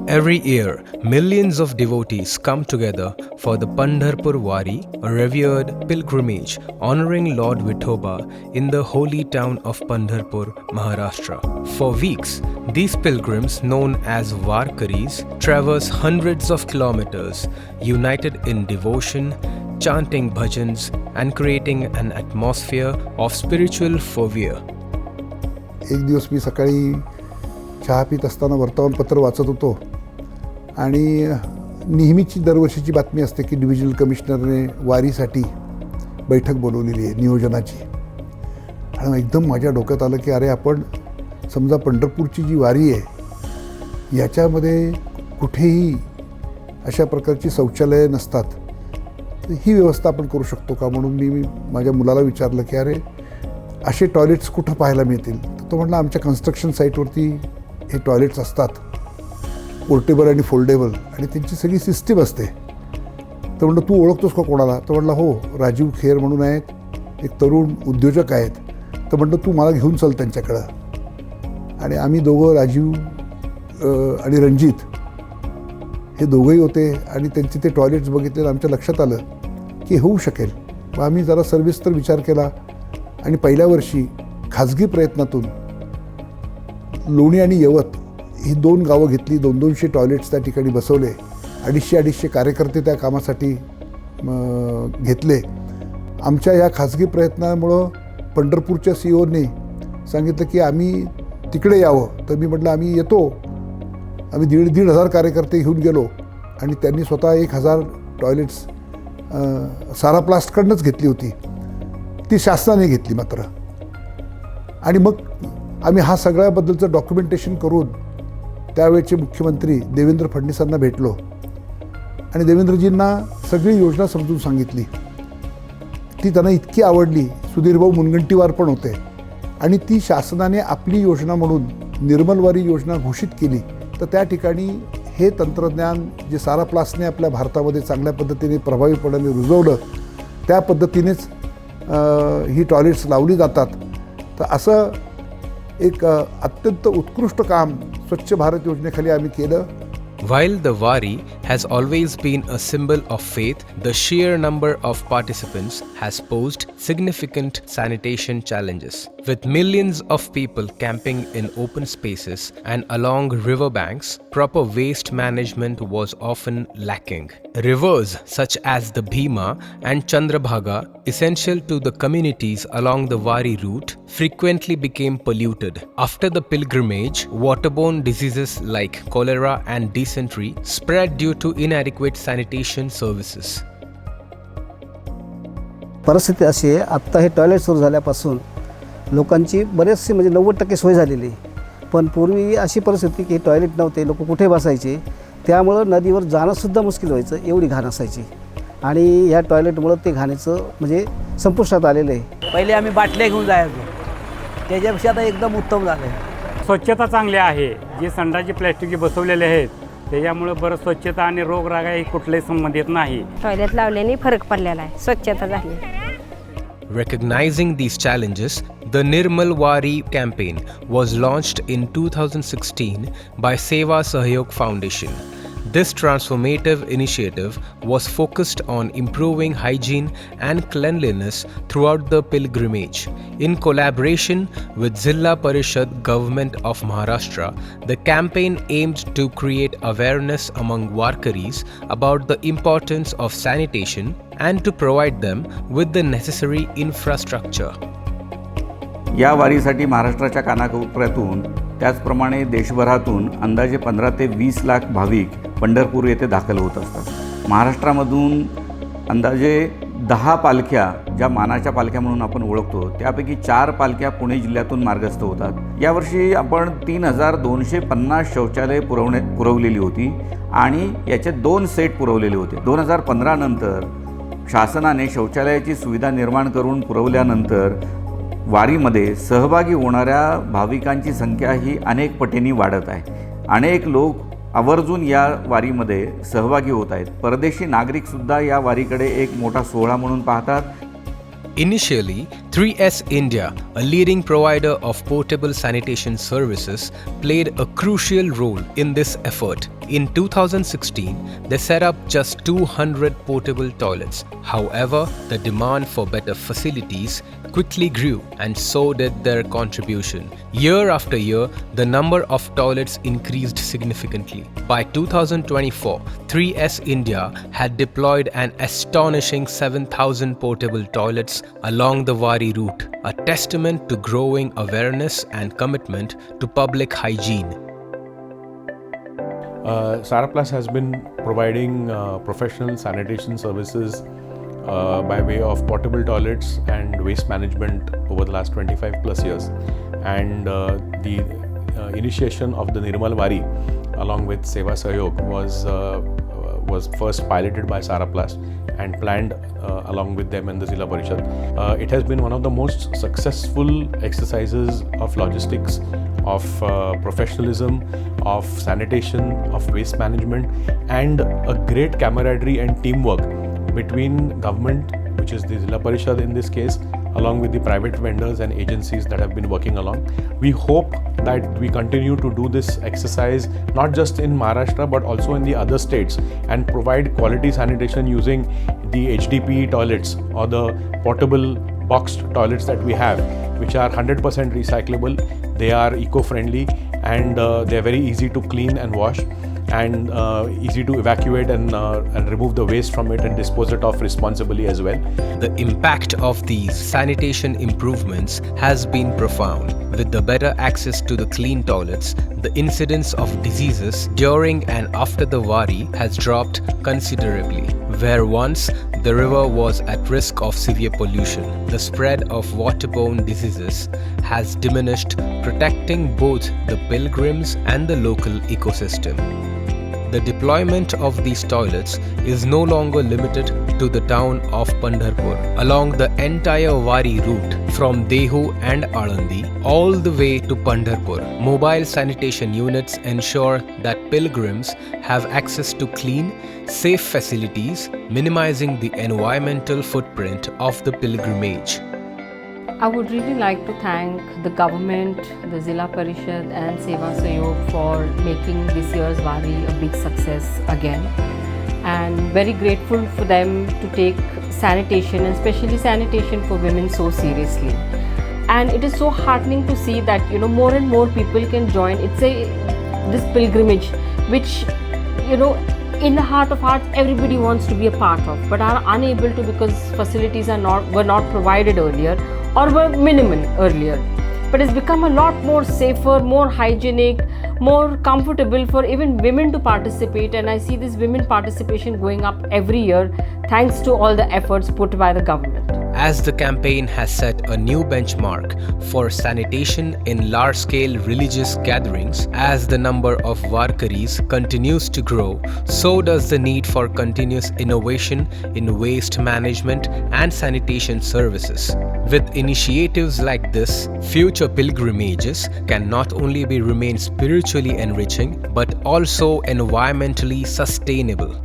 Every year, millions of devotees come together for the Pandharpur Wari, a revered pilgrimage honoring Lord Vithoba in the holy town of Pandharpur, Maharashtra. For weeks, these pilgrims, known as Varkaris, traverse hundreds of kilometers, united in devotion, chanting bhajans, and creating an atmosphere of spiritual fervor. एक दिवस मी सकाळी चहा पीत असताना वर्तमानपत्र वाचत होतो आणि नेहमीची दरवर्षीची बातमी असते की डिव्हिजनल कमिशनरने वारीसाठी बैठक बोलवलेली आहे नियोजनाची. आणि एकदम माझ्या डोक्यात आलं की अरे आपण समजा पंढरपूरची जी वारी आहे याच्यामध्ये कुठेही अशा प्रकारची शौचालये नसतात, तर ही व्यवस्था आपण करू शकतो का. म्हणून मी माझ्या मुलाला विचारलं की अरे असे टॉयलेट्स कुठं पाहायला मिळतील. तर तो म्हटला आमच्या कन्स्ट्रक्शन साईटवरती हे टॉयलेट्स असतात, पोर्टेबल आणि फोल्डेबल, आणि त्यांची सगळी सिस्टीम असते. तर म्हटलं तू ओळखतोस का कोणाला. तर म्हटलं हो, राजीव खेर म्हणून आहेत, एक तरुण उद्योजक आहेत. तर म्हटलं तू मला घेऊन चल त्यांच्याकडं. आणि आम्ही दोघं, राजीव आणि रणजित हे दोघंही होते आणि त्यांचे ते टॉयलेट्स बघितले. आमच्या लक्षात आलं की होऊ शकेल. मग आम्ही जरा सविस्तर विचार केला आणि पहिल्या वर्षी खाजगी प्रयत्नातून लोणी आणि यवत ही 2 गावं घेतली. 200 टॉयलेट्स त्या ठिकाणी बसवले. 250 कार्यकर्ते त्या कामासाठी घेतले. आमच्या या खाजगी प्रयत्नामुळं पंढरपूरच्या CEOने सांगितलं की आम्ही तिकडे यावं. तर मी म्हटलं आम्ही येतो. आम्ही 1,500 कार्यकर्ते घेऊन गेलो आणि त्यांनी स्वतः 1,000 टॉयलेट्स साराप्लास्टकडनंच घेतली होती. ती शासनाने घेतली मात्र. आणि मग आम्ही हा सगळ्याबद्दलचं डॉक्युमेंटेशन करून त्यावेळेचे मुख्यमंत्री देवेंद्र फडणवीसांना भेटलो आणि देवेंद्रजींना सगळी योजना समजून सांगितली. ती त्यांना इतकी आवडली. सुधीरभाऊ मुनगंटीवार पण होते आणि ती शासनाने आपली योजना म्हणून निर्मलवारी योजना घोषित केली. तर त्या ठिकाणी हे तंत्रज्ञान जे साराप्लास्टने आपल्या भारतामध्ये चांगल्या पद्धतीने प्रभावीपणे रुजवलं, त्या पद्धतीनेच ही टॉयलेट्स लावली जातात. तर असं एक अत्यंत उत्कृष्ट काम स्वच्छ भारत योजनेखाली आम्ही केलं. While the Wari has always been a symbol of faith, the sheer number of participants has posed significant sanitation challenges. With millions of people camping in open spaces and along riverbanks, proper waste management was often lacking. Rivers such as the Bhima and Chandrabhaga, essential to the communities along the Wari route, frequently became polluted. After the pilgrimage, waterborne diseases like cholera and dysentery spread due to inadequate sanitation services. परिस्थिती अशी आहे, आत्ता हे toilet सुरू झाल्यापासून लोकांची बरेचशी म्हणजे 90% सोय झालेली. पण पूर्वी अशी परिस्थिती की टॉयलेट नव्हते, लोक कुठे बसायचे, त्यामुळं नदीवर जाणंसुद्धा मुश्किल व्हायचं, एवढी घाण असायची. आणि ह्या टॉयलेटमुळं ते घाणीचं म्हणजे संपुष्टात आलेलं आहे. पहिले आम्ही बाटल्या घेऊन जायचो, त्याच्यापेक्षा आता एकदम उत्तम झालं आहे. स्वच्छता चांगली आहे. जे संडासचे प्लॅस्टिकचे बसवलेले आहेत त्याच्यामुळे बरं स्वच्छता आणि रोगराई हे कुठल्याही संबंधित नाही. टॉयलेट लावल्याने फरक पडलेला आहे, स्वच्छता झाली. Recognizing these challenges, the Nirmal Wari campaign was launched in 2016 by Seva Sahyog Foundation. This transformative initiative was focused on improving hygiene and cleanliness throughout the pilgrimage. In collaboration with Zilla Parishad Government of Maharashtra, the campaign aimed to create awareness among Varkaris about the importance of sanitation and to provide them with the necessary infrastructure. या वारीसाठी महाराष्ट्राच्या कानाकोपऱ्यातून त्याचप्रमाणे देशभरातून अंदाजे 15 ते 20 लाख भाविक पंढरपूर येथे दाखल होत असतात. महाराष्ट्रामधून अंदाजे 10 पालख्या, ज्या मानाच्या पालख्या म्हणून आपण ओळखतो, त्यापैकी 4 पालख्या पुणे जिल्ह्यातून मार्गस्थ होतात. यावर्षी आपण 3250 शौचालये पुरवलेली होती आणि याचे 2 सेट पुरवलेले होते. 2015 नंतर शासनाने शौचालयाची सुविधा निर्माण करून पुरवल्यानंतर वारीमध्ये सहभागी होणाऱ्या भाविकांची संख्या ही अनेक पटींनी वाढत आहे. अनेक लोक आवर्जून या वारीमध्ये सहभागी होत आहेत. परदेशी नागरिकसुद्धा या वारीकडे एक मोठा सोहळा म्हणून पाहतात. Initially, 3S India, a leading provider of portable sanitation services, played a crucial role in this effort. In 2016, they set up just 200 portable toilets. However, the demand for better facilities quickly grew, and so did their contribution. Year after year, the number of toilets increased significantly. By 2024, 3S India had deployed an astonishing 7,000 portable toilets along the Wari route, a testament to growing awareness and commitment to public hygiene. Saraplast has been providing professional sanitation services by way of portable toilets and waste management over the last 25 plus years. And the initiation of the Nirmal Wari along with Seva Sahyog was first piloted by Saraplast and planned along with them and the Zilla Parishad. It has been one of the most successful exercises of logistics, of professionalism, of sanitation, of waste management, and a great camaraderie and teamwork between government, which is the Zilla Parishad in this case, along with the private vendors and agencies that have been working along. We hope that we continue to do this exercise not just in Maharashtra but also in the other states and provide quality sanitation using the HDPE toilets or the portable boxed toilets that we have, which are 100% recyclable. They are eco-friendly and they are very easy to clean and wash, and easy to evacuate and remove the waste from it and dispose it off responsibly as well. The impact of these sanitation improvements has been profound. With the better access to the clean toilets, the incidence of diseases during and after the Wari has dropped considerably. Where once the river was at risk of severe pollution, the spread of waterborne diseases has diminished, protecting both the pilgrims and the local ecosystem. The deployment of these toilets is no longer limited to the town of Pandharpur. Along the entire Wari route from Dehu and Alandi all the way to Pandharpur, mobile sanitation units ensure that pilgrims have access to clean, safe facilities, minimizing the environmental footprint of the pilgrimage. I would really like to thank the government, the Zilla Parishad and Seva Sahyog for making this year's Wari a big success again, and very grateful for them to take sanitation and especially sanitation for women so seriously. And it is so heartening to see that more and more people can join. It's this pilgrimage which in the heart of hearts everybody wants to be a part of but are unable to because facilities were not provided earlier or were minimal earlier. But it's become a lot more safer, more hygienic, more comfortable for even women to participate, and I see this women participation going up every year thanks to all the efforts put by the government. As the campaign has set a new benchmark for sanitation in large-scale religious gatherings, as the number of Warkaris continues to grow, so does the need for continuous innovation in waste management and sanitation services. With initiatives like this, future pilgrimages can not only remain spiritually enriching but also environmentally sustainable.